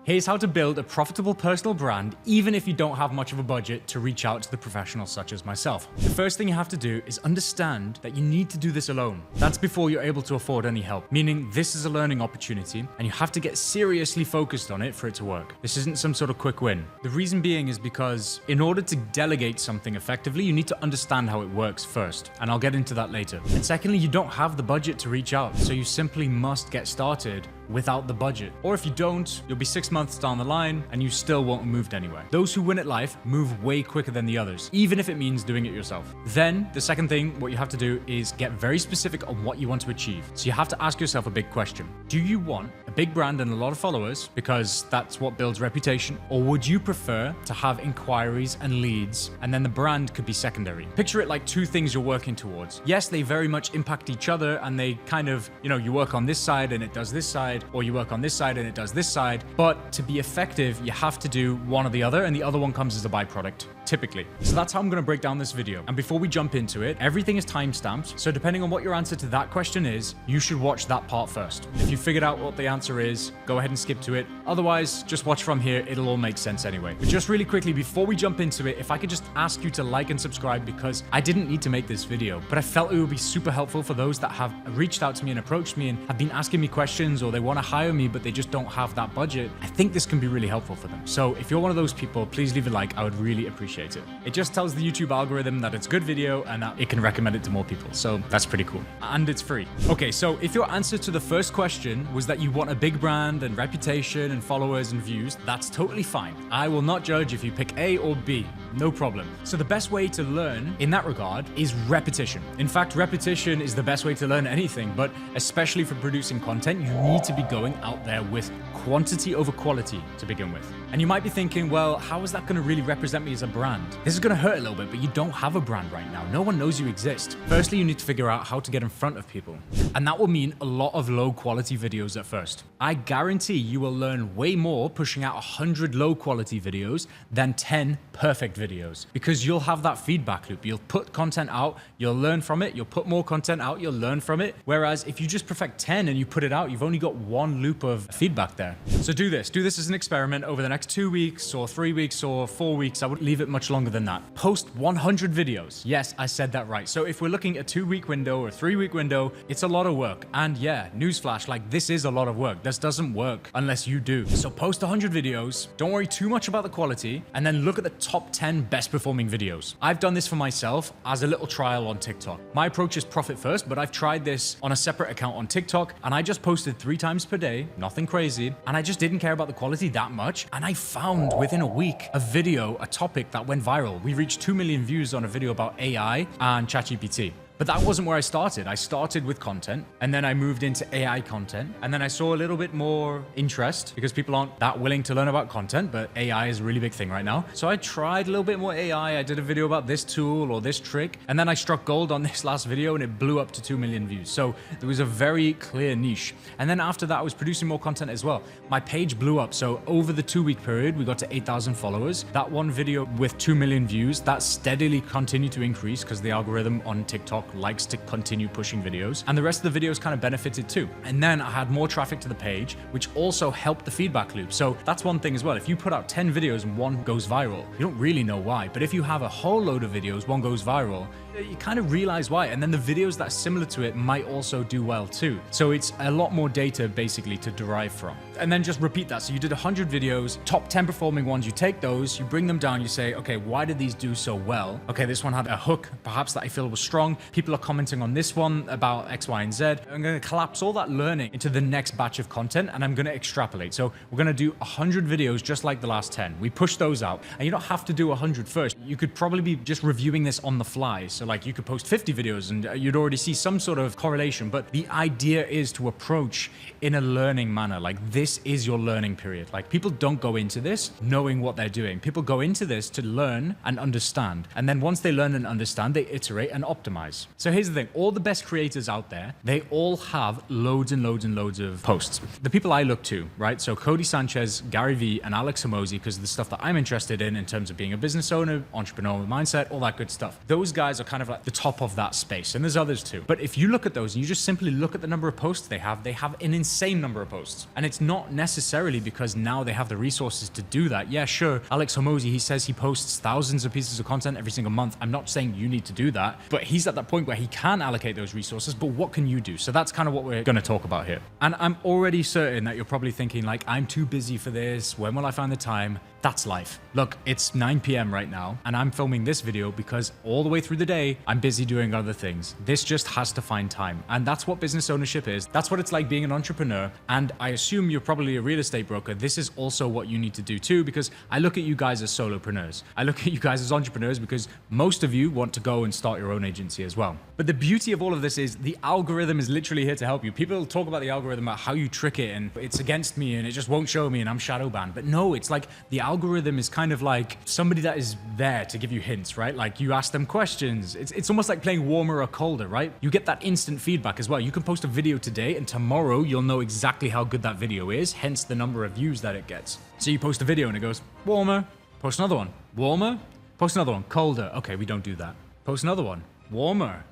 Here's how to build a profitable personal brand even if you don't have much of a budget to reach out to the professionals such as myself. The first thing you have to do is understand that you need to do this alone. That's before you're able to afford any help, meaning this is a learning opportunity and you have to get seriously focused on it for it to work. This isn't some sort of quick win. The reason being is because in order to delegate something effectively, you need to understand how it works first, and I'll get into that later. And secondly, you don't have the budget to reach out, so you simply must get started without the budget. Or if you don't, you'll be 6 months down the line and you still won't have moved anywhere. Those who win at life move way quicker than the others, even if it means doing it yourself. Then the second thing, what you have to do is get very specific on what you want to achieve. So you have to ask yourself a big question. Do you want a big brand and a lot of followers because that's what builds reputation? Or would you prefer to have inquiries and leads and then the brand could be secondary? Picture it like two things you're working towards. Yes, they very much impact each other and they kind of, you work on this side and it does this side, or you work on this side and it does this side. But to be effective, you have to do one or the other, and the other one comes as a byproduct, typically. So that's how I'm going to break down this video. And before we jump into it, everything is timestamped. So depending on what your answer to that question is, you should watch that part first. If you figured out what the answer is, go ahead and skip to it. Otherwise, just watch from here. It'll all make sense anyway. But just really quickly, before we jump into it, if I could just ask you to like and subscribe, because I didn't need to make this video, but I felt it would be super helpful for those that have reached out to me and approached me and have been asking me questions, or they want to hire me, but they just don't have that budget. I think this can be really helpful for them. So if you're one of those people, please leave a like. I would really appreciate it. It just tells the YouTube algorithm that it's a good video and that it can recommend it to more people. So that's pretty cool. And it's free. Okay, so if your answer to the first question was that you want a big brand and reputation and followers and views, that's totally fine. I will not judge if you pick A or B. No problem. So the best way to learn in that regard is repetition. In fact, repetition is the best way to learn anything, but especially for producing content, you need to be going out there with quantity over quality to begin with. And you might be thinking, well, how is that going to really represent me as a brand? This is going to hurt a little bit, but you don't have a brand right now. No one knows you exist. Firstly, you need to figure out how to get in front of people. And that will mean a lot of low quality videos at first. I guarantee you will learn way more pushing out 100 low quality videos than 10 perfect videos, because you'll have that feedback loop. You'll put content out, you'll learn from it, you'll put more content out, you'll learn from it. Whereas if you just perfect 10 and you put it out, you've only got one loop of feedback there. So do this as an experiment over the next 2 weeks or 3 weeks or 4 weeks. I wouldn't leave it much longer than that. Post 100 videos. Yes, I said that right. So if we're looking at a 2-week window or a 3-week window, it's a lot of work. And yeah, newsflash, like this is a lot of work. This doesn't work unless you do. So post 100 videos. Don't worry too much about the quality, and then look at the top 10 best performing videos. I've done this for myself as a little trial on TikTok. My approach is profit first, but I've tried this on a separate account on TikTok, and I just posted 3 times per day, nothing crazy. And I just didn't care about the quality that much. And I found within a week a topic that went viral. We reached 2 million views on a video about AI and ChatGPT. But that wasn't where I started. I started with content, and then I moved into AI content, and then I saw a little bit more interest because people aren't that willing to learn about content, but AI is a really big thing right now. So I tried a little bit more AI. I did a video about this tool or this trick, and then I struck gold on this last video and it blew up to 2 million views. So there was a very clear niche. And then after that, I was producing more content as well. My page blew up. So over the 2-week period, we got to 8,000 followers. That one video with 2 million views, that steadily continued to increase because the algorithm on TikTok likes to continue pushing videos, and the rest of the videos kind of benefited too. And then I had more traffic to the page, which also helped the feedback loop. So that's one thing as well. If you put out 10 videos and one goes viral, you don't really know why. But if you have a whole load of videos, one goes viral, you kind of realize why. And then the videos that are similar to it might also do well too. So it's a lot more data basically to derive from. And then just repeat that. So you did 100 videos, top 10 performing ones, you take those, you bring them down, you say, okay, why did these do so well? Okay, this one had a hook, perhaps that I feel was strong. People are commenting on this one about X, Y, and Z. I'm going to collapse all that learning into the next batch of content, and I'm going to extrapolate. So we're going to do 100 videos just like the last 10. We push those out, and you don't have to do 100 first. You could probably be just reviewing this on the fly. So like you could post 50 videos and you'd already see some sort of correlation, but the idea is to approach in a learning manner. Like this is your learning period. Like people don't go into this knowing what they're doing. People go into this to learn and understand. And then once they learn and understand, they iterate and optimize. So here's the thing. All the best creators out there, they all have loads and loads and loads of posts. The people I look to, right? So Cody Sanchez, Gary Vee, and Alex Hormozi, because of the stuff that I'm interested in terms of being a business owner, entrepreneurial mindset, all that good stuff. Those guys are kind of like the top of that space, and there's others too. But if you look at those and you just simply look at the number of posts they have an insane number of posts. And it's not not necessarily because now they have the resources to do that. Yeah, sure, Alex Hormozi, he says he posts thousands of pieces of content every single month. I'm not saying you need to do that, but he's at that point where he can allocate those resources, but what can you do? So that's kind of what we're going to talk about here. And I'm already certain that you're probably thinking like, I'm too busy for this. When will I find the time? That's life. Look, it's 9 p.m. right now, and I'm filming this video because all the way through the day, I'm busy doing other things. This just has to find time. And that's what business ownership is. That's what it's like being an entrepreneur. And I assume you're probably a real estate broker. This is also what you need to do too, because I look at you guys as solopreneurs. I look at you guys as entrepreneurs because most of you want to go and start your own agency as well. But the beauty of all of this is the algorithm is literally here to help you. People talk about the algorithm, about how you trick it, and it's against me and it just won't show me and I'm shadow banned. But no, it's like the algorithm is kind of like somebody that is there to give you hints, right? Like you ask them questions. It's almost like playing warmer or colder, right? You get that instant feedback as well. You can post a video today and tomorrow you'll know exactly how good that video is, hence the number of views that it gets. So you post a video and it goes, warmer, post another one, warmer, post another one, colder. Okay, we don't do that. Post another one, warmer,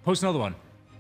post another one,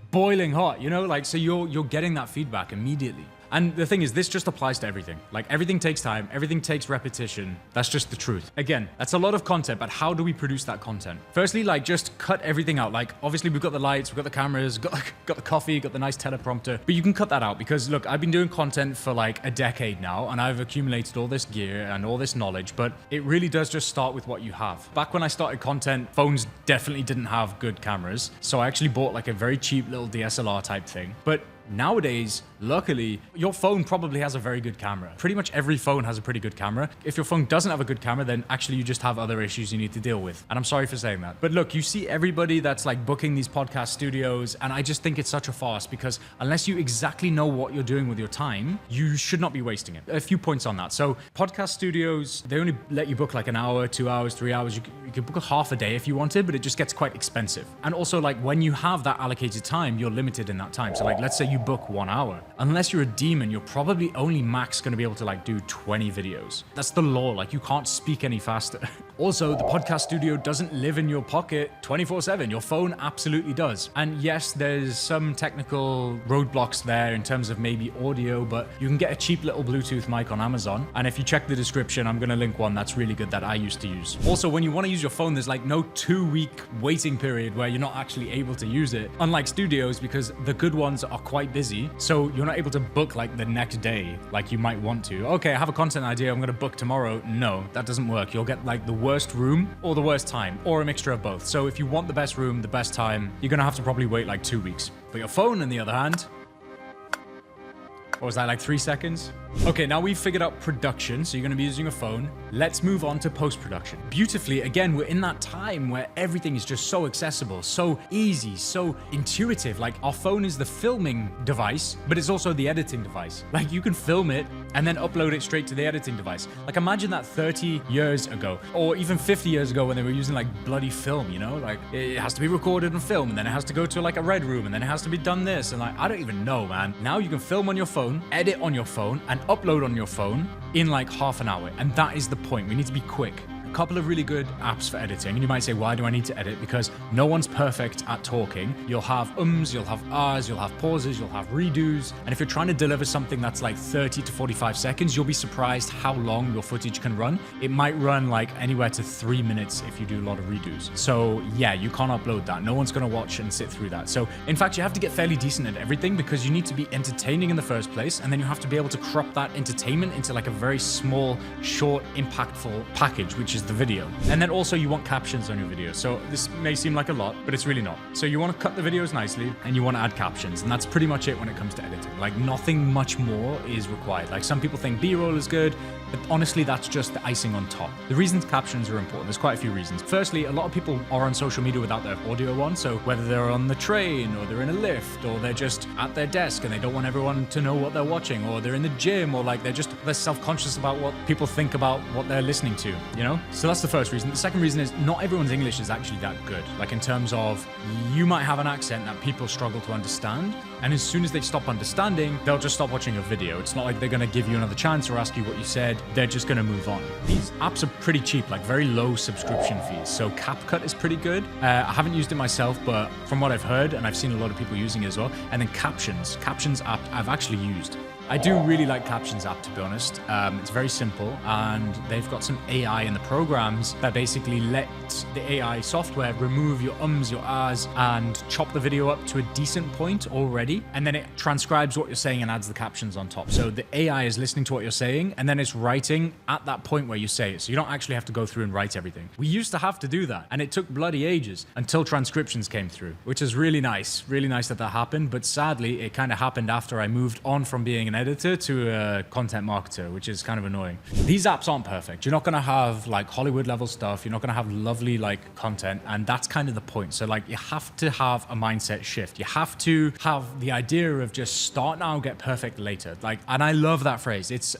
boiling hot, you know, like, so you're getting that feedback immediately. And the thing is, this just applies to everything. Like everything takes time, everything takes repetition. That's just the truth. Again, that's a lot of content, but how do we produce that content? Firstly, like just cut everything out. Like obviously we've got the lights, we've got the cameras, got the coffee, got the nice teleprompter, but you can cut that out because look, I've been doing content for like a decade now and I've accumulated all this gear and all this knowledge, but it really does just start with what you have. Back when I started content, phones definitely didn't have good cameras. So I actually bought like a very cheap little DSLR type thing, but nowadays, luckily, your phone probably has a very good camera. Pretty much every phone has a pretty good camera. If your phone doesn't have a good camera, then actually you just have other issues you need to deal with. And I'm sorry for saying that. But look, you see everybody that's like booking these podcast studios, and I just think it's such a farce because unless you exactly know what you're doing with your time, you should not be wasting it. A few points on that. So podcast studios, they only let you book like an hour, 2 hours, 3 hours. You could book a half a day if you wanted, but it just gets quite expensive. And also like when you have that allocated time, you're limited in that time. So like, let's say you book 1 hour. Unless you're a demon, you're probably only max going to be able to like do 20 videos. That's the law. Like you can't speak any faster. Also, the podcast studio doesn't live in your pocket 24/7. Your phone absolutely does. And yes, there's some technical roadblocks there in terms of maybe audio, but you can get a cheap little Bluetooth mic on Amazon. And if you check the description, I'm going to link one that's really good that I used to use. Also, when you want to use your phone, there's like no 2-week waiting period where you're not actually able to use it. Unlike studios, because the good ones are quite busy. So you're not able to book like the next day like you might want to. Okay, I have a content idea, I'm going to book tomorrow. No, that doesn't work. You'll get like the worst room or the worst time or a mixture of both. So if you want the best room, the best time, you're going to have to probably wait like 2 weeks. But your phone, on the other hand, what was that, like 3 seconds? Okay, now we've figured out production, so you're gonna be using a phone. Let's move on to post-production. Beautifully, again, we're in that time where everything is just so accessible, so easy, so intuitive. Like our phone is the filming device, but it's also the editing device. Like you can film it and then upload it straight to the editing device. Like imagine that 30 years ago, or even 50 years ago when they were using like bloody film, you know? Like it has to be recorded and filmed, and then it has to go to like a red room, and then it has to be done this, and like, I don't even know, man. Now you can film on your phone, edit on your phone, and upload on your phone in like half an hour. And that is the point. We need to be quick. A couple of really good apps for editing. And you might say, why do I need to edit? Because no one's perfect at talking. You'll have you'll have ahs, you'll have pauses, you'll have redos. And if you're trying to deliver something that's like 30 to 45 seconds, you'll be surprised how long your footage can run. It might run like anywhere to 3 minutes if you do a lot of redos. So yeah, you can't upload that. No one's going to watch and sit through that. So in fact, you have to get fairly decent at everything because you need to be entertaining in the first place. And then you have to be able to crop that entertainment into like a very small, short, impactful package, which is the video. And then also you want captions on your video. So this may seem like a lot, but it's really not. So you want to cut the videos nicely and you want to add captions. And that's pretty much it when it comes to editing. Like nothing much more is required. Like some people think B-roll is good, but honestly, that's just the icing on top. The reasons captions are important, there's quite a few reasons. Firstly, a lot of people are on social media without their audio on. So whether they're on the train or they're in a lift or they're just at their desk and they don't want everyone to know what they're watching, or they're in the gym, or like they're self-conscious about what people think about what they're listening to, you know? So that's the first reason. The second reason is not everyone's English is actually that good. Like in terms of you might have an accent that people struggle to understand, and as soon as they stop understanding, they'll just stop watching your video. It's not like they're gonna give you another chance or ask you what you said. They're just gonna move on. These apps are pretty cheap, like very low subscription fees. So CapCut is pretty good. I haven't used it myself, but from what I've heard, and I've seen a lot of people using it as well. And then Captions app I've actually used. I do really like Captions app, to be honest. It's very simple, and they've got some AI in the programs that basically let the AI software remove your ums, your ahs, and chop the video up to a decent point already, and then it transcribes what you're saying and adds the captions on top. So the AI is listening to what you're saying, and then it's writing at that point where you say it. So you don't actually have to go through and write everything. We used to have to do that, and it took bloody ages until transcriptions came through, which is really nice. Really nice that happened, but sadly, it kind of happened after I moved on from being an editor to a content marketer, which is kind of annoying. These apps aren't perfect. You're not going to have like Hollywood level stuff. You're not going to have lovely like content, and that's kind of the point. So like you have to have a mindset shift. You have to have the idea of just start now, get perfect later. Like, and I love that phrase. It's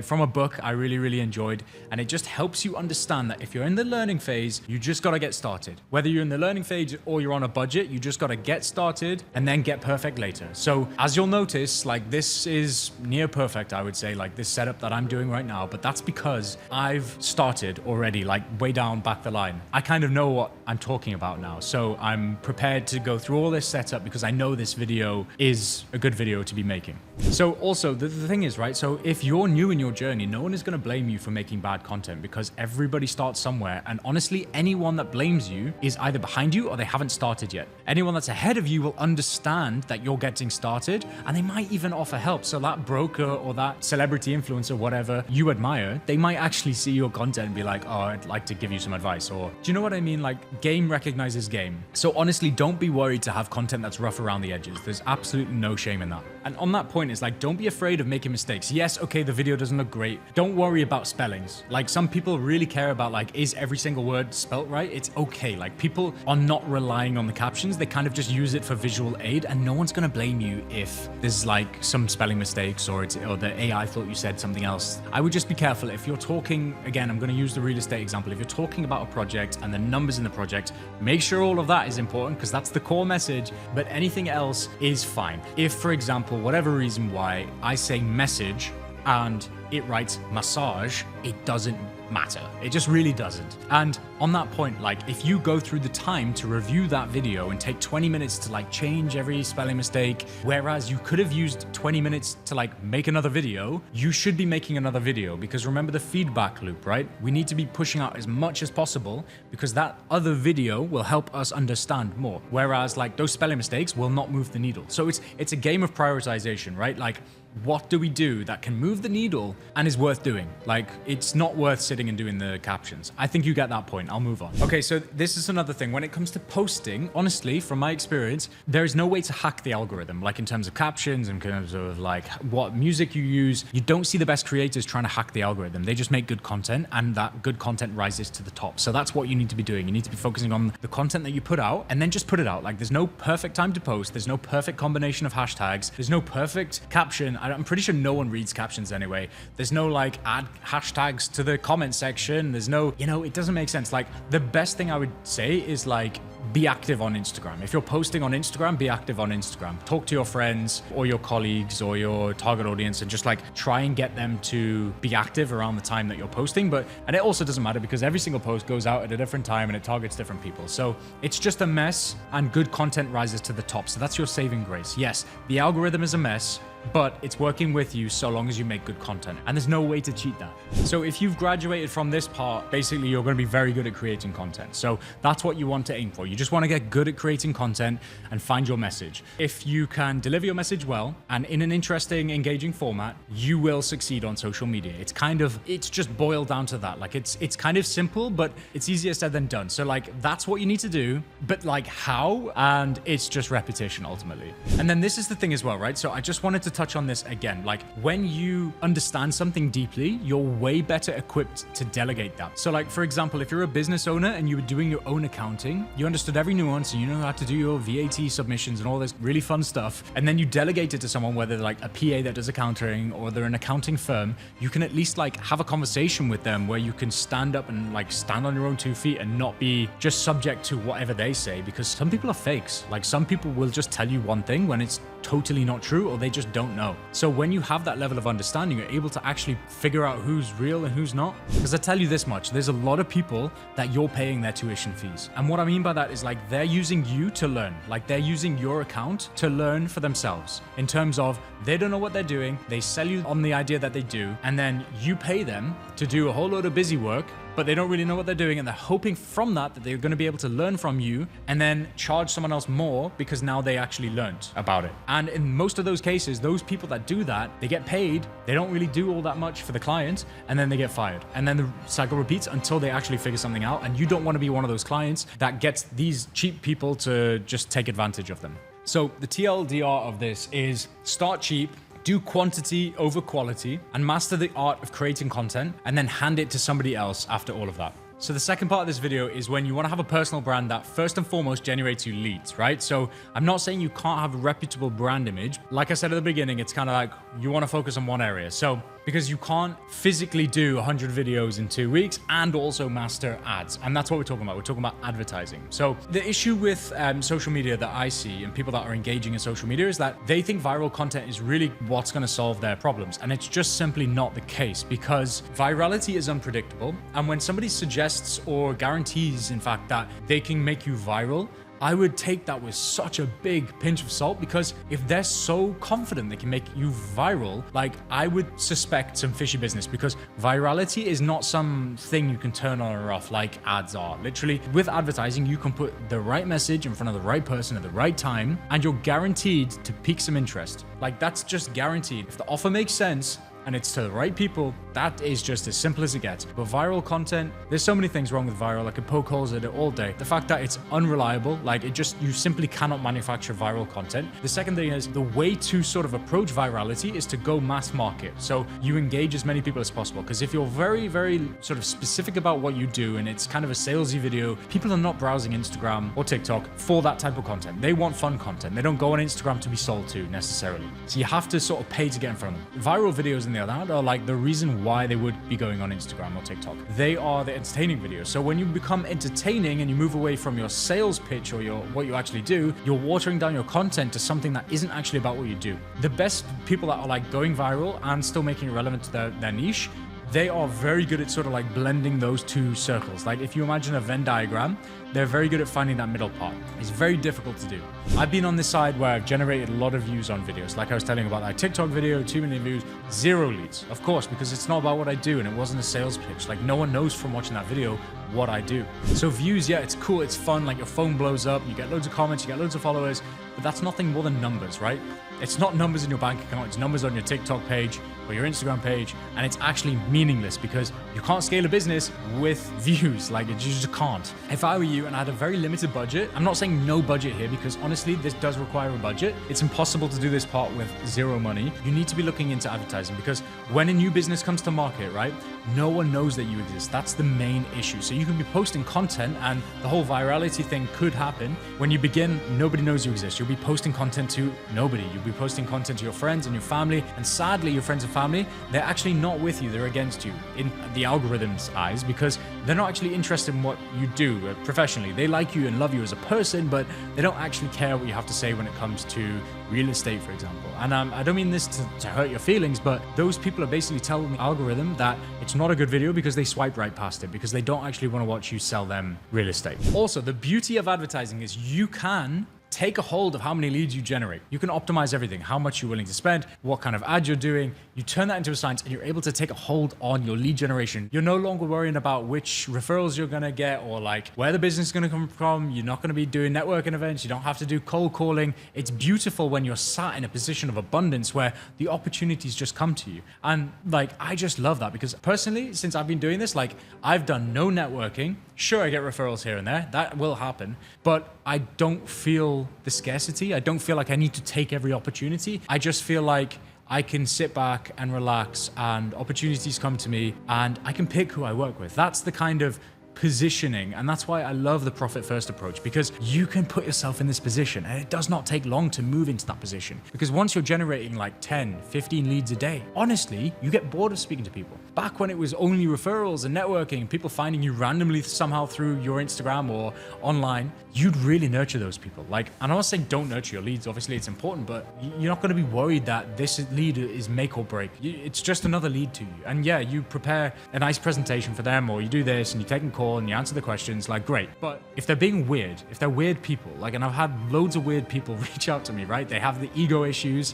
from a book I really, really enjoyed, and it just helps you understand that if you're in the learning phase, you just got to get started. Whether you're in the learning phase or you're on a budget, you just got to get started and then get perfect later. So as you'll notice, like this is near perfect, I would say, like this setup that I'm doing right now, but that's because I've started already, like way down back the line. I kind of know what I'm talking about now. So I'm prepared to go through all this setup because I know this video is a good video to be making. So also the thing is, right, so if you're new in your journey, no one is going to blame you for making bad content because everybody starts somewhere. And honestly, anyone that blames you is either behind you or they haven't started yet. Anyone that's ahead of you will understand that you're getting started, and they might even offer help. So that broker or that celebrity influencer, whatever you admire, they might actually see your content and be like, oh, I'd like to give you some advice. Or do you know what I mean? Like game recognizes game. So honestly, don't be worried to have content that's rough around the edges. There's absolutely no shame in that. And on that point, it's like, don't be afraid of making mistakes. Yes, okay, the video doesn't look great. Don't worry about spellings. Like some people really care about like, is every single word spelt right? It's okay. Like people are not relying on the captions. They kind of just use it for visual aid, and no one's going to blame you if there's like some spelling mistakes or the AI thought you said something else. I would just be careful. If you're talking, again, I'm going to use the real estate example. If you're talking about a project and the numbers in the project, make sure all of that is important because that's the core message, but anything else is fine. If, for example, whatever reason why I say message and it writes massage, it doesn't matter. It just really doesn't. And on that point, like if you go through the time to review that video and take 20 minutes to like change every spelling mistake, whereas you could have used 20 minutes to like make another video, you should be making another video because remember the feedback loop, right? We need to be pushing out as much as possible because that other video will help us understand more. Whereas like those spelling mistakes will not move the needle. So it's a game of prioritization, right? Like what do we do that can move the needle and is worth doing? Like, it's not worth sitting and doing the captions. I think you get that point. I'll move on. Okay, so this is another thing. When it comes to posting, honestly, from my experience, there is no way to hack the algorithm. Like in terms of captions, in terms of like what music you use, you don't see the best creators trying to hack the algorithm. They just make good content and that good content rises to the top. So that's what you need to be doing. You need to be focusing on the content that you put out and then just put it out. Like there's no perfect time to post. There's no perfect combination of hashtags. There's no perfect caption. I'm pretty sure no one reads captions anyway. There's no like add hashtags to the comment section. There's no, it doesn't make sense. Like the best thing I would say is like, be active on Instagram. If you're posting on Instagram, be active on Instagram. Talk to your friends or your colleagues or your target audience and just like try and get them to be active around the time that you're posting. And it also doesn't matter because every single post goes out at a different time and it targets different people. So it's just a mess and good content rises to the top. So that's your saving grace. Yes, the algorithm is a mess, but it's working with you so long as you make good content. And there's no way to cheat that. So if you've graduated from this part, basically you're going to be very good at creating content. So that's what you want to aim for. You just want to get good at creating content and find your message. If you can deliver your message well and in an interesting, engaging format, you will succeed on social media. It's just boiled down to that. Like it's kind of simple, but it's easier said than done. So like that's what you need to do, but like how? And it's just repetition ultimately. And then this is the thing as well, right? So I just wanted to touch on this again. Like when you understand something deeply, you're way better equipped to delegate that. So like, for example, if you're a business owner and you were doing your own accounting, you understood every nuance and you know how to do your VAT submissions and all this really fun stuff. And then you delegate it to someone, whether they're like a PA that does accounting or they're an accounting firm, you can at least like have a conversation with them where you can stand up and like stand on your own 2 feet and not be just subject to whatever they say, because some people are fakes. Like some people will just tell you one thing when it's totally not true, or they just don't don't know. So when you have that level of understanding, you're able to actually figure out who's real and who's not. Because I tell you this much, there's a lot of people that you're paying their tuition fees. And what I mean by that is like they're using you to learn. Like they're using your account to learn for themselves in terms of they don't know what they're doing. They sell you on the idea that they do. And then you pay them to do a whole load of busy work, but they don't really know what they're doing, and they're hoping from that they're going to be able to learn from you and then charge someone else more because now they actually learned about it. And in most of those cases, those people that do that, they get paid, they don't really do all that much for the client, and then they get fired. And then the cycle repeats until they actually figure something out, and you don't want to be one of those clients that gets these cheap people to just take advantage of them. So the TLDR of this is start cheap, do quantity over quality, and master the art of creating content, and then hand it to somebody else after all of that. So the second part of this video is when you want to have a personal brand that first and foremost generates you leads, right? So I'm not saying you can't have a reputable brand image. Like I said at the beginning, it's kind of like you want to focus on one area. So because you can't physically do 100 videos in 2 weeks and also master ads. And that's what we're talking about. We're talking about advertising. So the issue with social media that I see and people that are engaging in social media is that they think viral content is really what's going to solve their problems. And it's just simply not the case, because virality is unpredictable. And when somebody suggests or guarantees, in fact, that they can make you viral, I would take that with such a big pinch of salt, because if they're so confident they can make you viral, like I would suspect some fishy business, because virality is not something you can turn on or off like ads are. Literally, with advertising, you can put the right message in front of the right person at the right time, and you're guaranteed to pique some interest. Like that's just guaranteed. If the offer makes sense, and it's to the right people, that is just as simple as it gets. But viral content, there's so many things wrong with viral. I could poke holes at it all day. The fact that it's unreliable, like you simply cannot manufacture viral content. The second thing is the way to sort of approach virality is to go mass market. So you engage as many people as possible. Because if you're very, very sort of specific about what you do and it's kind of a salesy video, people are not browsing Instagram or TikTok for that type of content. They want fun content. They don't go on Instagram to be sold to necessarily. So you have to sort of pay to get in front of them. Viral videos on the other hand are like the reason why they would be going on Instagram or TikTok. They are the entertaining videos. So when you become entertaining and you move away from your sales pitch or what you actually do, you're watering down your content to something that isn't actually about what you do. The best people that are like going viral and still making it relevant to their niche, they are very good at sort of like blending those two circles. Like if you imagine a Venn diagram, they're very good at finding that middle part. It's very difficult to do. I've been on this side where I've generated a lot of views on videos. Like I was telling you about that TikTok video, 2 million views, 0 leads. Of course, because it's not about what I do and it wasn't a sales pitch. Like no one knows from watching that video what I do. So views, yeah, it's cool, it's fun, like your phone blows up, you get loads of comments, you get loads of followers, but that's nothing more than numbers, right? It's not numbers in your bank account, it's numbers on your TikTok page or your Instagram page, and it's actually meaningless because you can't scale a business with views, like you just can't. If I were you and I had a very limited budget, I'm not saying no budget here because honestly, this does require a budget. It's impossible to do this part with 0 money. You need to be looking into advertising because when a new business comes to market, right, no one knows that you exist. That's the main issue. So you can be posting content and the whole virality thing could happen. When you begin, nobody knows you exist. You'll be posting content to nobody. You'll be posting content to your friends and your family. And sadly, your friends and family, they're actually not with you. They're against you in the algorithm's eyes because they're not actually interested in what you do professionally. They like you and love you as a person, but they don't actually care what you have to say when it comes to real estate, for example. And I don't mean this to hurt your feelings, but those people are basically telling the algorithm that it's not a good video because they swipe right past it because they don't actually want to watch you sell them real estate. Also, the beauty of advertising is you can take a hold of how many leads you generate. You can optimize everything, how much you're willing to spend, what kind of ad you're doing. You turn that into a science and you're able to take a hold on your lead generation. You're no longer worrying about which referrals you're gonna get or like where the business is gonna come from. You're not gonna be doing networking events. You don't have to do cold calling. It's beautiful when you're sat in a position of abundance where the opportunities just come to you. And like, I just love that because personally, since I've been doing this, like I've done no networking. Sure, I get referrals here and there. That will happen. But I don't feel the scarcity. I don't feel like I need to take every opportunity. I just feel like I can sit back and relax and opportunities come to me and I can pick who I work with. That's the kind of positioning. And that's why I love the profit first approach, because you can put yourself in this position and it does not take long to move into that position. Because once you're generating like 10, 15 leads a day, honestly, you get bored of speaking to people. Back when it was only referrals and networking, people finding you randomly somehow through your Instagram or online, you'd really nurture those people. Like, and I'm not saying don't nurture your leads, obviously it's important, but you're not going to be worried that this lead is make or break. It's just another lead to you. And yeah, you prepare a nice presentation for them, or you do this and you take a call and you answer the questions, like great. But if they're being weird, if they're weird people, like, and I've had loads of weird people reach out to me, right? They have the ego issues,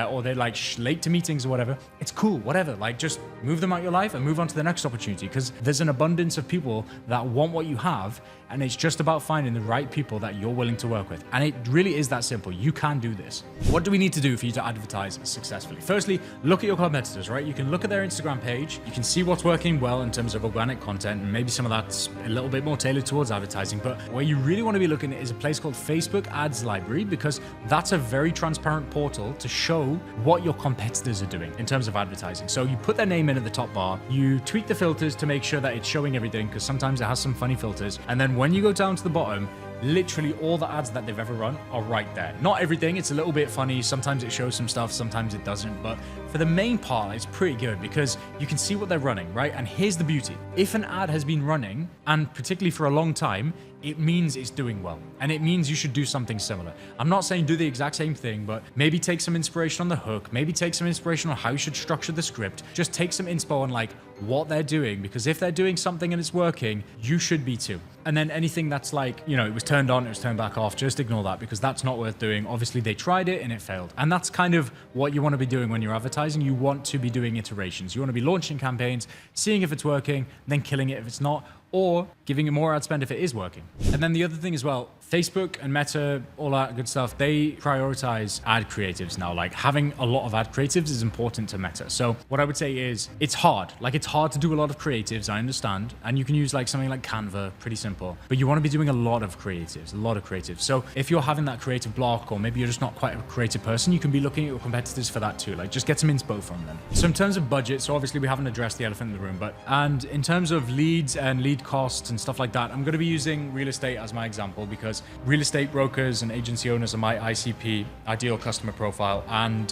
or they're like late to meetings or whatever. It's cool, whatever. Like, just move them out your life and move on to the next opportunity, because there's an abundance of people that want what you have, and it's just about finding the right people that you're willing to work with. And it really is that simple. You can do this. What do we need to do for you to advertise successfully? Firstly, look at your competitors, right? You can look at their Instagram page. You can see what's working well in terms of organic content, and maybe some of that's a little bit more tailored towards advertising. But where you really want to be looking is a place called Facebook Ads Library, because that's a very transparent portal to show what your competitors are doing in terms of advertising. So you put their name in at the top bar, you tweak the filters to make sure that it's showing everything, because sometimes it has some funny filters. And then when you go down to the bottom, literally all the ads that they've ever run are right there. Not everything, it's a little bit funny. Sometimes it shows some stuff, sometimes it doesn't. But for the main part, it's pretty good because you can see what they're running, right? And here's the beauty. If an ad has been running, and particularly for a long time, it means it's doing well. And it means you should do something similar. I'm not saying do the exact same thing, but maybe take some inspiration on the hook, maybe take some inspiration on how you should structure the script. Just take some inspo on like what they're doing, because if they're doing something and it's working, you should be too. And then anything that's like, you know, it was turned on, it was turned back off, just ignore that, because that's not worth doing. Obviously they tried it and it failed. And that's kind of what you want to be doing when you're advertising. You want to be doing iterations. You want to be launching campaigns, seeing if it's working, then killing it if it's not, or giving it more ad spend if it is working. And then the other thing as well, Facebook and Meta, all that good stuff, they prioritize ad creatives now. Like having a lot of ad creatives is important to Meta. So what I would say is it's hard. Like it's hard to do a lot of creatives, I understand. And you can use like something like Canva, pretty simple. But you want to be doing a lot of creatives. So if you're having that creative block, or maybe you're just not quite a creative person, you can be looking at your competitors for that too. Like just get some inspo from them. So in terms of budget, so obviously we haven't addressed the elephant in the room, and in terms of leads and lead costs and stuff like that, I'm going to be using real estate as my example, because real estate brokers and agency owners are my ICP, ideal customer profile. And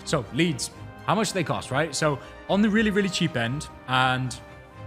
so leads, how much do they cost, right? So on the really, really cheap end, and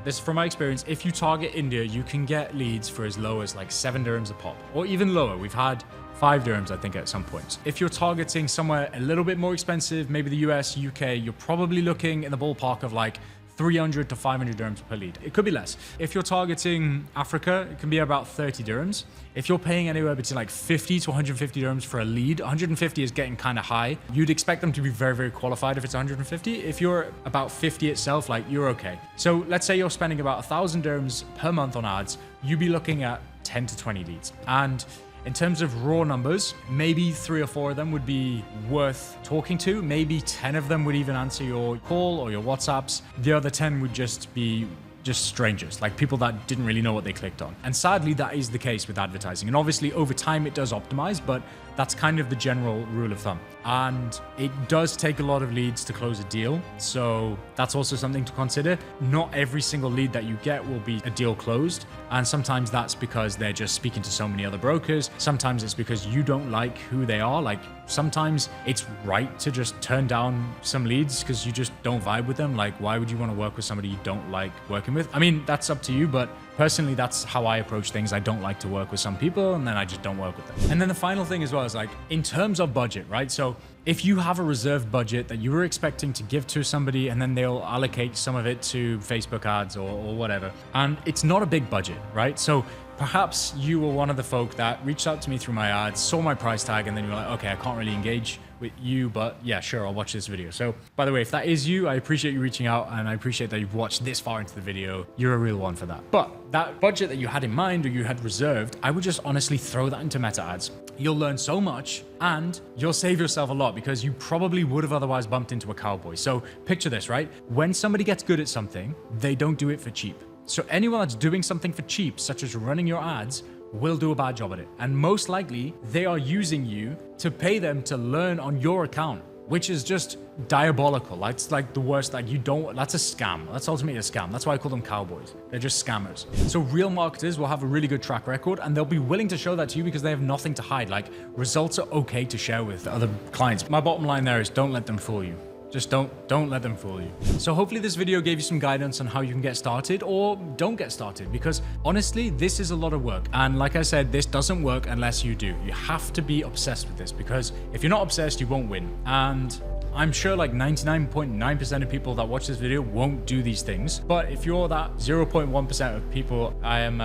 this is from my experience, if you target India, you can get leads for as low as like 7 dirhams a pop, or even lower. We've had 5 dirhams, I think, at some points. If you're targeting somewhere a little bit more expensive, maybe the US, UK, you're probably looking in the ballpark of like 300 to 500 dirhams per lead. It could be less. If you're targeting Africa, it can be about 30 dirhams. If you're paying anywhere between like 50 to 150 dirhams for a lead, 150 is getting kind of high. You'd expect them to be very, very qualified if it's 150. If you're about 50 itself, like you're okay. So let's say you're spending about 1,000 dirhams per month on ads, you'd be looking at 10 to 20 leads. And in terms of raw numbers, maybe 3 or 4 of them would be worth talking to. Maybe 10 of them would even answer your call or your WhatsApps. The other 10 would just be strangers, like people that didn't really know what they clicked on. And sadly, that is the case with advertising. And obviously over time it does optimize, but that's kind of the general rule of thumb. And it does take a lot of leads to close a deal. So that's also something to consider. Not every single lead that you get will be a deal closed. And sometimes that's because they're just speaking to so many other brokers. Sometimes it's because you don't like who they are. Like sometimes it's right to just turn down some leads because you just don't vibe with them. Like why would you want to work with somebody you don't like working with? I mean, that's up to you, but personally, that's how I approach things. I don't like to work with some people and then I just don't work with them. And then the final thing as well is like, in terms of budget, right? So if you have a reserved budget that you were expecting to give to somebody and then they'll allocate some of it to Facebook ads or whatever, and it's not a big budget, right? So perhaps you were one of the folk that reached out to me through my ads, saw my price tag, and then you're like, okay, I can't really engage with you, but yeah, sure, I'll watch this video. So by the way, if that is you, I appreciate you reaching out and I appreciate that you've watched this far into the video. You're a real one for that. But that budget that you had in mind or you had reserved, I would just honestly throw that into Meta ads. You'll learn so much and you'll save yourself a lot because you probably would have otherwise bumped into a cowboy. So picture this, right? When somebody gets good at something, they don't do it for cheap. So anyone that's doing something for cheap, such as running your ads, will do a bad job at it. And most likely, they are using you to pay them to learn on your account, which is just diabolical. That's like the worst. Like that's a scam. That's ultimately a scam. That's why I call them cowboys. They're just scammers. So real marketers will have a really good track record, and they'll be willing to show that to you because they have nothing to hide. Like, results are okay to share with other clients. My bottom line there is don't let them fool you. Just don't let them fool you. So hopefully this video gave you some guidance on how you can get started or don't get started, because honestly, this is a lot of work. And like I said, this doesn't work unless you do. You have to be obsessed with this, because if you're not obsessed, you won't win. And I'm sure like 99.9% of people that watch this video won't do these things. But if you're that 0.1% of people, I am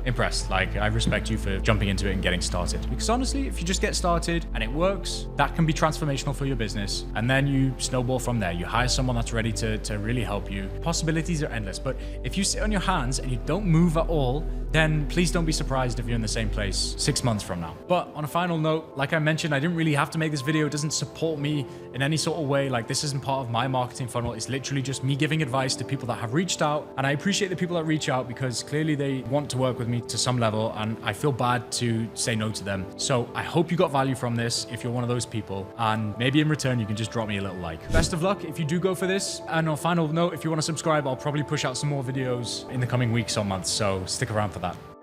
impressed. Like, I respect you for jumping into it and getting started. Because honestly, if you just get started and it works, that can be transformational for your business. And then you snowball from there. You hire someone that's ready to really help you. Possibilities are endless. But if you sit on your hands and you don't move at all, then please don't be surprised if you're in the same place 6 months from now. But on a final note, like I mentioned, I didn't really have to make this video. It doesn't support me in any sort of way. Like, this isn't part of my marketing funnel. It's literally just me giving advice to people that have reached out. And I appreciate the people that reach out because clearly they want to work with me to some level, and I feel bad to say no to them. So I hope you got value from this if you're one of those people, and maybe in return you can just drop me a little like. Best of luck if you do go for this. And on a final note, if you want to subscribe, I'll probably push out some more videos in the coming weeks or months, so stick around for that.